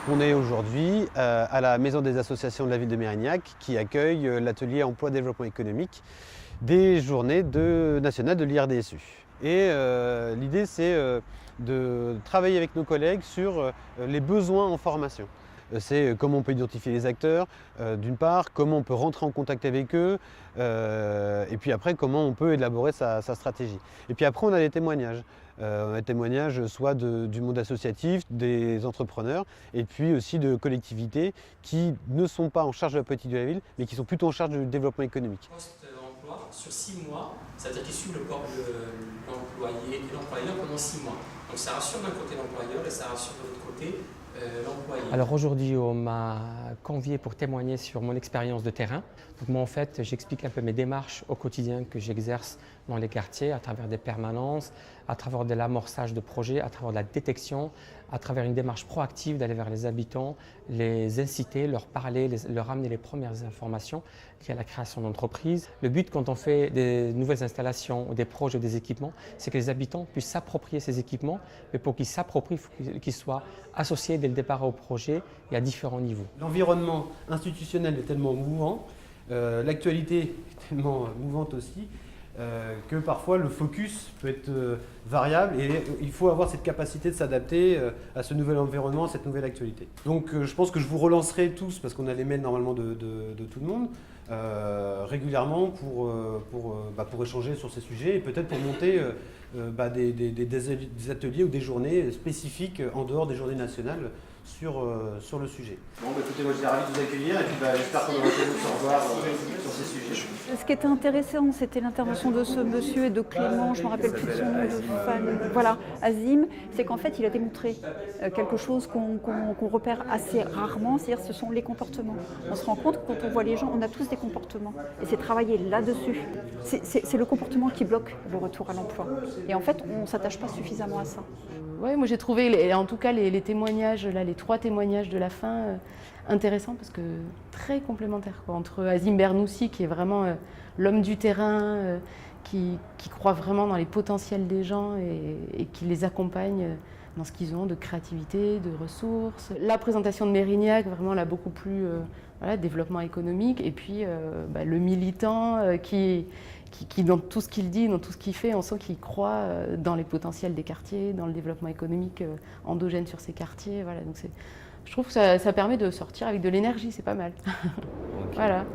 On est aujourd'hui à la Maison des associations de la ville de Mérignac qui accueille l'atelier emploi développement économique des journées nationales de l'IRDSU. Et l'idée c'est de travailler avec nos collègues sur les besoins en formation. C'est comment on peut identifier les acteurs, d'une part, comment on peut rentrer en contact avec eux, et puis après comment on peut élaborer sa stratégie. Et puis après on a des témoignages. On a des témoignages soit du monde associatif, des entrepreneurs, et puis aussi de collectivités qui ne sont pas en charge de la politique de la ville, mais qui sont plutôt en charge du développement économique. Post-emploi, sur 6 mois, ça veut dire qu'ils suivent l'employé et l'employeur pendant 6 mois. Donc ça rassure d'un côté l'employeur et ça rassure de l'autre côté l'employé. Alors aujourd'hui, on m'a convié pour témoigner sur mon expérience de terrain. Donc moi, en fait, j'explique un peu mes démarches au quotidien que j'exerce dans les quartiers, à travers des permanences, à travers de l'amorçage de projets, à travers de la détection, à travers une démarche proactive d'aller vers les habitants, les inciter, leur parler, leur amener les premières informations liées à la création d'entreprises. Le but quand on fait des nouvelles installations, des projets, des équipements, c'est que les habitants puissent s'approprier ces équipements, mais pour qu'ils s'approprient, il faut qu'ils soient associés dès le départ au projet et à différents niveaux. L'environnement institutionnel est tellement mouvant, l'actualité est tellement mouvante aussi, que parfois le focus peut être variable et il faut avoir cette capacité de s'adapter à ce nouvel environnement, à cette nouvelle actualité. Donc je pense que je vous relancerai tous, parce qu'on a les mails normalement de tout le monde, régulièrement pour échanger sur ces sujets et peut-être pour monter des ateliers ou des journées spécifiques en dehors des journées nationales sur le sujet. Bon, écoutez, moi j'étais ravi de vous accueillir et puis j'espère qu'on aura l'occasion de se revoir sur ces sujets. Ce qui était intéressant, c'était l'intervention de ce monsieur et de Clément, je ne me rappelle plus de son nom, voilà, Azim, c'est qu'en fait il a démontré quelque chose qu'on repère assez rarement, c'est-à-dire ce sont les comportements. On se rend compte que quand on voit les gens, on a tous des comportements et c'est travailler là-dessus. C'est le comportement qui bloque le retour à l'emploi. Et en fait, on ne s'attache pas suffisamment à ça. Ouais, moi j'ai trouvé, en tout cas les témoignages, là, les 3 témoignages de la fin, intéressants parce que très complémentaires, quoi, entre Azim Bernoussi qui est vraiment l'homme du terrain, qui croit vraiment dans les potentiels des gens et qui les accompagne dans ce qu'ils ont de créativité, de ressources. La présentation de Mérignac, vraiment là beaucoup plus voilà, développement économique, et puis le militant qui dans tout ce qu'il dit, dans tout ce qu'il fait, on sent qu'il croit dans les potentiels des quartiers, dans le développement économique endogène sur ces quartiers. Voilà, donc je trouve que ça permet de sortir avec de l'énergie, c'est pas mal. Okay. Voilà.